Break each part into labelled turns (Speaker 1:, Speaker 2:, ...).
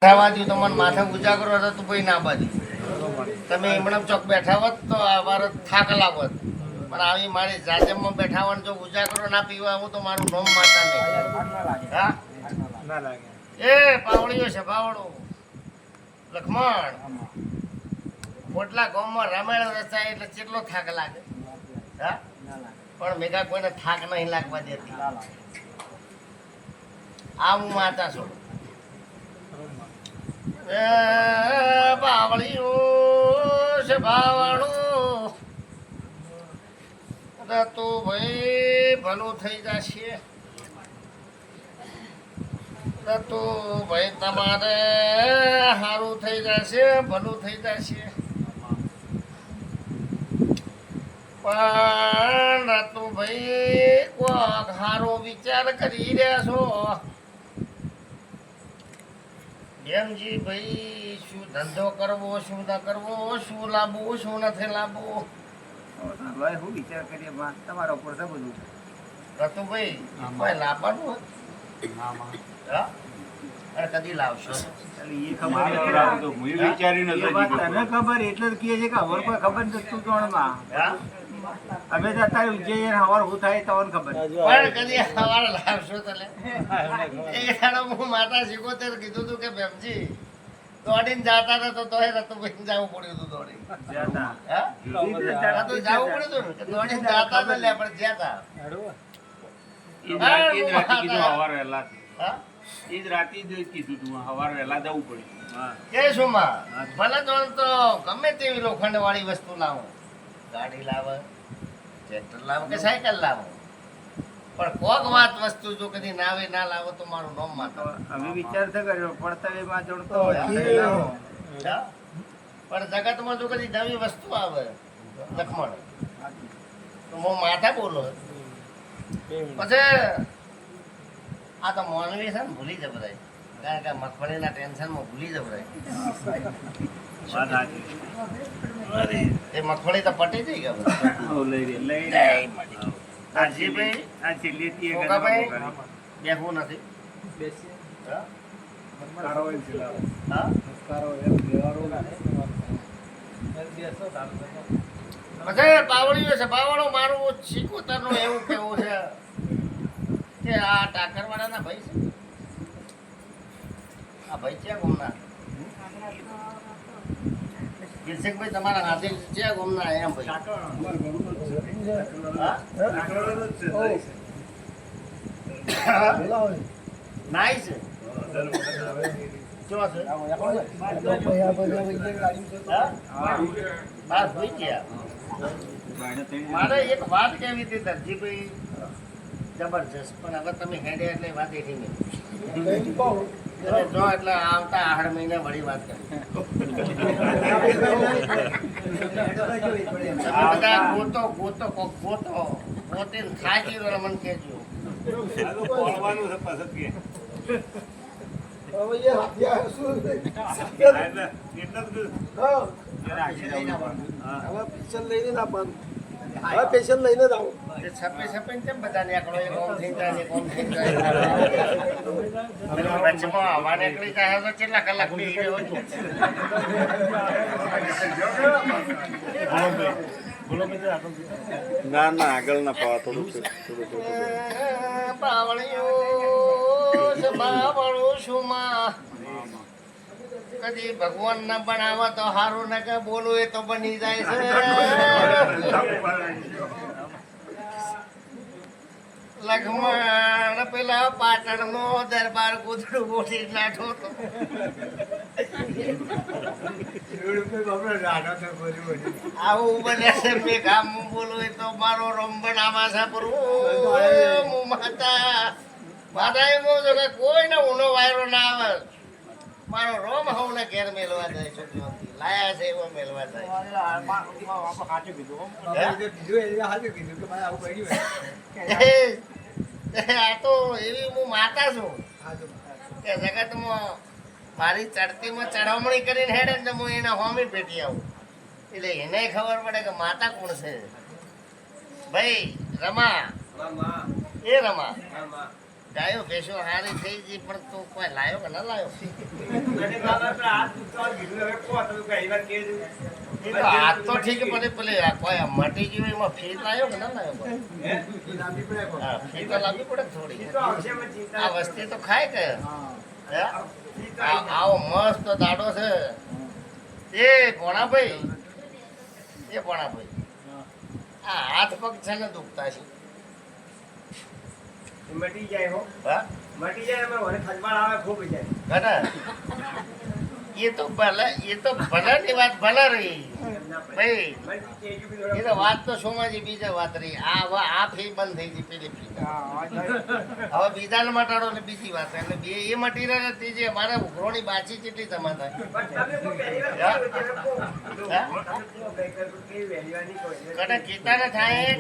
Speaker 1: બેઠાવાથી તો મને માથે ઉજાગરો હતો તો કોઈ ના બાજુ તમે એમણે ચોક બેઠા હોત તો મારો થાક લાગોત પણ આવી મારી જાજમમાં બેઠા હોય જો ઉજાગરો ના પીવા આવું તો મારું નોમ માતા નહીં હા
Speaker 2: ના લાગે.
Speaker 1: એ પાવળીઓ છે પાવળો લખમણ પોટલા ગામમાં રામાયણ રચાય એટલે કેટલો થાક લાગે હા પણ મેઘા કોઈને થાક નહીં લાગવા દેતી આ હું માતા છું બાવળિયું છે બાવળું તું ભાઈ ભલું થઈ જશે તું ભાઈ તમારે સારું થઈ જશે ભલું થઈ જશે પણ તું ભાઈ કોક સારો વિચાર કરી રહ્યા છો જેમજી ભાઈ શું ધંધો કરવો શું ના કરવો શું લાવવું શું નથી લાવવું
Speaker 2: ભાઈ હું વિચાર કરીએ તમારા ઉપર છે બધું.
Speaker 1: રતુભાઈ કોઈ લાવવાનું હા અરે કદી લાવશો
Speaker 2: એ ખબર તને ખબર એટલે જ કહે છે કે હવે કોઈ ખબર નથી તું કોણમાં
Speaker 1: હા
Speaker 2: અમે તો અત્યારે ઉજ્જૈન હવાર હું થાય તમને ખબર
Speaker 1: પણ કદી સવારે લાવશો તને એ દાડો હું માતા શીખોતેર કીધું તું કે બેમજી દોડીને જાતા હતા તો તોય રતુભાઈ જવું પડ્યું હતું દોડી
Speaker 2: જતા.
Speaker 1: હા તો જવું પડ્યું હતું ને કે દોડીને જાતા હતા લે પણ જ્યાં કે શું માં ભલે તો ગમે તેવી લોખંડ વાળી વસ્તુ લાવો ગાડી લાવો ટ્રેક્ટર લાવો કે સાયકલ લાવો પણ કોક વાત વસ્તુ જો કદી નાવે ના લાવો તો મારું નામ માતો
Speaker 2: અમે વિચાર તો કર્યો પડતરીમાં જોડતો
Speaker 1: હા? પણ જગતમાં જો કદી નવી વસ્તુ આવે લખમણ તો હું માથા બોલો પછી આ તો મોનવી છે ને ભૂલી જબરાય કારણ કે મગફળીના ટેન્શનમાં ભૂલી જબરાય એ મગફળી તો પટી જઈ ગયા બેહવું નથી હા? હા? પછી બાવળીઓ છે બાવળો મારું શીખોતરનું એવું કેવું છે કે આ ટાકરવાળાના ભાઈ છે આ ભાઈ છે ગોમના કિરશેકભાઈ તમારા હાથે છે ગોમના એમ ભાઈ નાઈ છે કેવા છે બસ હોઈ ગયા મારે એક વાત કેવી હતી દરજીભાઈ જબરજસ્ત પણ હવે તમે હેડે એટલે વાત એથી નહીં તમે જો એટલે આવતા આહાર મહિને વળી વાત કરી તમે બધા ગોતો ગોતો કોક ગોતો ગોતીને થાકી ગયો મને કહેજો
Speaker 3: પેશન્ટ લઈને જ આવો
Speaker 1: એ છપે છપે ને કેમ બધા નીકળો એક ઓમ થઈ જાય ને એક ઓમ થઈ જાય વચમાં હવા નીકળી જાય તો કેટલા કલાક બી રહ્યો છું
Speaker 3: ના ના આગળ ના પાવા થોડું
Speaker 1: બાવળિયું છું માં કદી ભગવાન ના બનાવે તો હારું ને કે બોલું એ તો બની જાય છે લખમણ પેલા પાટણ નો દરબાર કૂતરું બોલી નાઠો તો આવું બને છે મેં ગામ બોલું એ તો મારો રંબણ આમાં સાપરું હું માતા માતા એમ કહું છું કે કોઈને ઊનો વાયરો ના આવે મારો રોમ હવ ને ઘેર મેલવા જાય છોકરીઓથી લાયા છે એવો મેલવા જાય આ તો એવી હું માતા છું કે જગતમાં મારી ચડતીમાં ચડામણી કરીને હેડે ને હું એના હોમી પેટી આવું એટલે એને ખબર પડે કે માતા કોણ છે ભાઈ રમા એ રમા ગાયો ભેંસો હારી થઈ ગઈ પણ તું કોઈ લાયો કે ના લાયો એ તો હાથ તો ઠીક પડે પેલે આ કોઈ મટી ગયું એમાં ફી લાયો કે ના લાયો કોઈ? હા, ફી તો લાવવી પડે ને થોડી. આ વસ્તી તો ખાય કે હે? આવો મસ્ત દાડો છે એ ભોણાભાઈ, એ ભોણાભાઈ, આ હાથ પગ છે ને દુખતા છે.
Speaker 2: મટી જાય હો,
Speaker 1: હા
Speaker 2: મટી જાય એમાં વળી ખંજવાળ આવે ખૂબ જાય.
Speaker 1: ઘણા એ તો ભલાની વાત ભલા રહી ભાઈ. એ તો વાત તો સોમાજી બીજા વાત રહી. આ ફી બંધ થઈ ગઈ પેલી ફી. હવે બીજાને મટાડો ને બીજી વાત એટલે બે એ મટી રહે ત્રીજી અમારે ઉઘરોની બાછી કેટલી જમા થાય. કને કીતાને થાય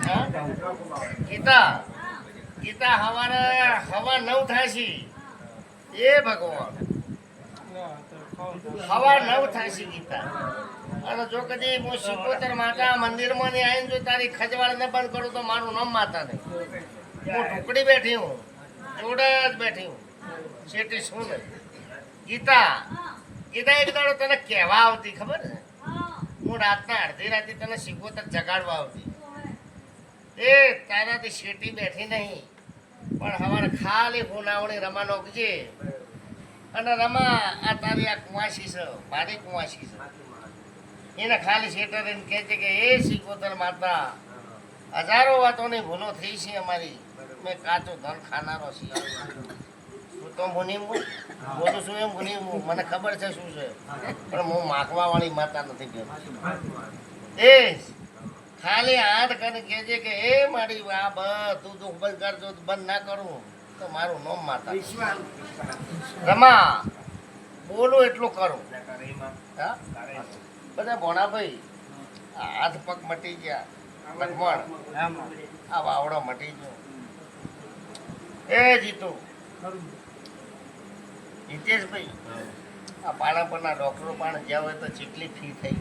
Speaker 1: હા? ગીતા હવારે હવા 9 થાય છે એ ભગવાન હવા 9 થાય છે ગીતા. અને જો કદી હું સિકોતર માતા મંદિરમાં ને આવીને જો તારી ખજવાળ ને બંધ કરું તો મારું નામ માતા નહીં. હું ઢુકડી બેઠી હું, જોડે જ બેઠી હું, શેઠી શું નહીં. ગીતા એક દાડો તને કહેવા આવતી ખબર ને, હું રાતના અડધી રાતે તને સિકોતર જગાડવા આવતી. એ તારાથી શેઠી બેઠી નહીં પણ હવારે ખાલી હુનાવણી રમા નોખજે. અને રમા આ તારી આ કુંવાસી છે, મારી કુંવાસી છે, એને ખાલી શેઠર એને કહે છે કે એ સિકોતર માતા હજારો વાતોની ભૂલો થઈ છે અમારી. મેં કાચો ધન ખાનારો છીએ. હું તો મુનિમ બોલું છું એમ મુનિમ મને ખબર છે શું છે પણ હું માગવા વાળી માતા નથી કહેતો. એ ખાલી હાથ કરીને કહેજે કે એ મારી આ બધું દુઃખ બંધ કરજો, બંધ ના કરું તો મારું નામ માતા. રમા બોલું એટલું કરું. હા બધા ભોણાભાઈ હાથ પગ મટી ગયા, લખમણ આ વાવડો મટી ગયો. એ જીતુ હિતેશભાઈ આ પાણાપરના ડોક્ટરો પણ જ્યાં હોય તો જેટલી ફી થઈ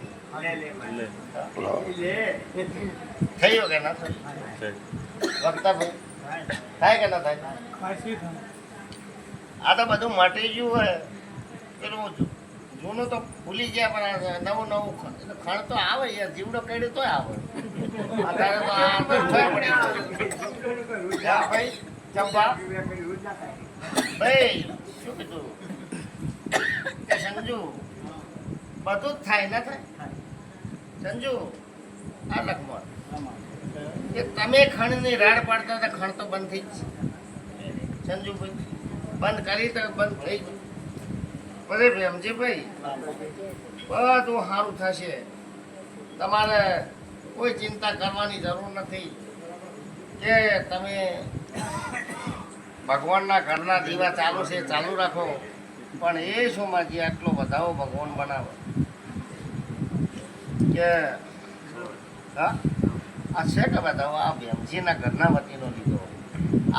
Speaker 1: થયો કે ના થઈ? વક્તાભાઈ થાય કે ના થાય? આ તો બધું મટી ગયું હોય પેલું જૂનું તો ભૂલી ગયા પણ નવું ખણ તો આવે યાર. જીવડો કેડ્યું તોય આવે. અત્યારે તો આ તો થઈ પડી ગયું. ભાઈ ચંપા ભાઈ શું કીધું કે સંજુ બધું જ થાય ના થાય? સંજુ આ લખમણ કે તમે ખણની રાડ પાડતા હતા, ખણ તો બંધ થઈ જ છે. સંજુભાઈ બંધ કરી તો બંધ થઈ ગયું. બધે ભેમજીભાઈ બધું સારું થશે. તમારે કોઈ ચિંતા કરવાની જરૂર નથી કે તમે ભગવાનના ઘરના દીવા ચાલુ છે ચાલુ રાખો. પણ એ શું માજી આટલો વધાવો ભગવાન બનાવો કે હા આ છે કે વધાવો આ ભેમજીના ઘરના વતીનો લીધો.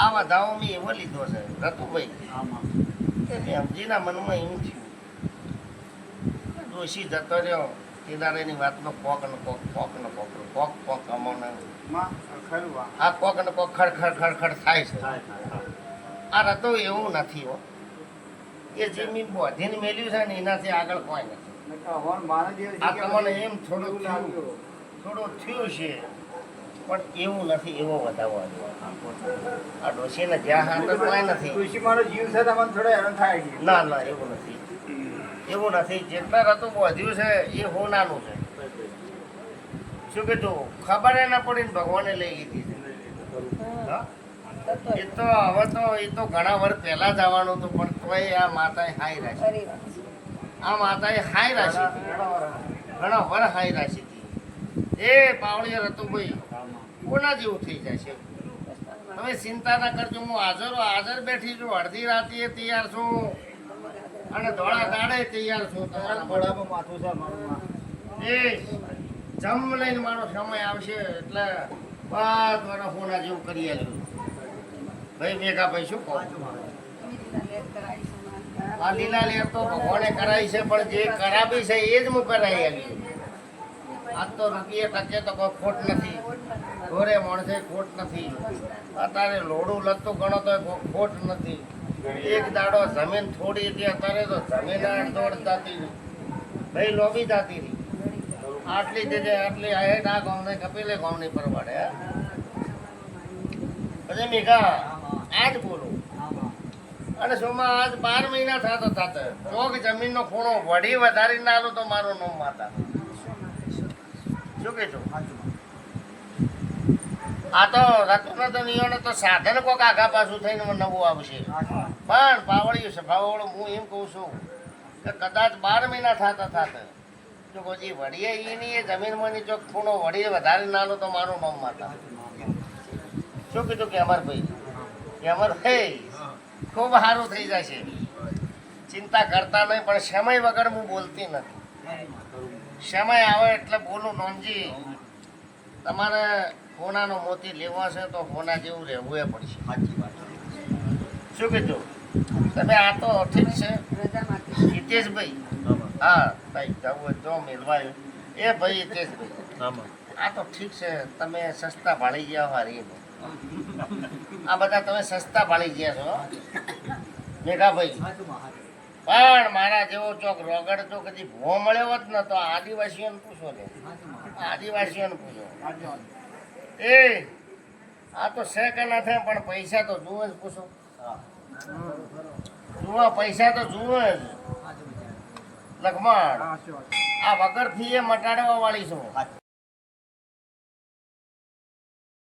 Speaker 1: આ વધાવો મેં એવો લીધો છે રતુભાઈ કે ભેમજીના મનમાં એવું થયું ડોશી જતો રહ્યો કિનારેની વાતમાં કોક ને કોક કમાવનાર આ કોક ને કોક ખડ થાય છે. આ રતો એવું નથી હો. એ જે મેં બોધીને મેલ્યું છે ને એનાથી આગળ કોઈ નથી. આ તમને એમ થોડું થયું છે પણ એવું નથી. એવો વધાવો આ ડોશીને જ્યાં હાથ કોઈ નથી. ના ના એવું નથી, એવું નથી. જેટલા રતું બોધ્યું છે એ હોનાનું છે. શું કીધું ખબર એ ના પડી ને ભગવાને લઈ લીધી છે. એ તો હવે તો એ તો ઘણા વર્ષ પહેલા જવાનું હતું પણ તોય આ માતાએ હાઈ રાખી. આ માતાએ હાઈ રાખી ઘણા વર્ષ હાઈ રાખી હતી. એ પાવળી રતુભાઈ કોના જેવું થઈ જાય છે. તમે ચિંતા ના કરજો. હું હાજર બેઠી છું. અડધી રાતે તૈયાર છું અને ધોળા દાડે તૈયાર છું. એ જમ લઈને મારો સમય આવશે એટલે બધું હોના જેવું કરી આવ્યું. ભાઈ મેઘાભાઈ શું કહો? આ લીલા લેર તો ભગવાને કરાવી છે પણ જે કરાવી છે એ જ હું કરાવી આવી. આજ તો રૂપિયે ટકે તો કોઈ ખોટ નથી. ઘોરે માણસે ખોટ નથી. અત્યારે લોડું લતું ગણો તો ખોટ નથી. એક દાડો જમીન થોડી હતી, અત્યારે તો જમીન દોડ જતી રહી, ભાઈ લોબી જતી રહી. આટલી જગ્યાએ આટલી હાઈટ આ ગામને કપીલે ગામની પરવાડે. પછી મીઠા આજ બોલું અને સોમાં આજ 12 મહિના થતો ચોક જમીનનો ખૂણો વડી વધારી ના આલું તો મારું નામ માતા. શું કીધું? આ તો રત્ન નિયોને તો સાધન કોક આગા પાછું થઈને નવું આવશે. પણ પાવળિયું સભાવાળું હું એમ કહું છું કે કદાચ 12 મહિના થતા જો કોઈ વડીએ એની એ જમીનમાં જો ખૂણો વડી વધારી ના લો તો મારું નામ માતા. શું કીધું કે અમરભાઈ? કે અમરભાઈ ખૂબ સારું થઈ જશે, ચિંતા કરતા નહીં. પણ સમય વગર હું બોલતી નથી. સમય આવે એટલે બોલું. નોંધજી, તમારે હોનાનો મોતી લેવો છે તો હોના જેવું રહેવું એ પડશે. શું કીધું તમે? આ તો ઠીક છે હિતેશભાઈ. હા ભાઈ જવું જો મેળવાયું એ ભાઈ હિતેશભાઈ, આ તો ઠીક છે. તમે સસ્તા ભાળી ગયા હારી. આ બધા તમે સસ્તા ભાળી ગયા છો મેઘાભાઈ. પણ મારા જેવો ચોક રોગડ તો કદી ભો મળ્યો હોત ને તો આદિવાસીઓને પૂછો ને. આદિવાસીઓને પૂછો. એ આ તો છે કે ના થાય પણ પૈસા તો જુએ જ. પૂછો જુઓ, પૈસા તો જુએ જ. લખમણ આ વગર ફી એ મટાડવા વાળી છું.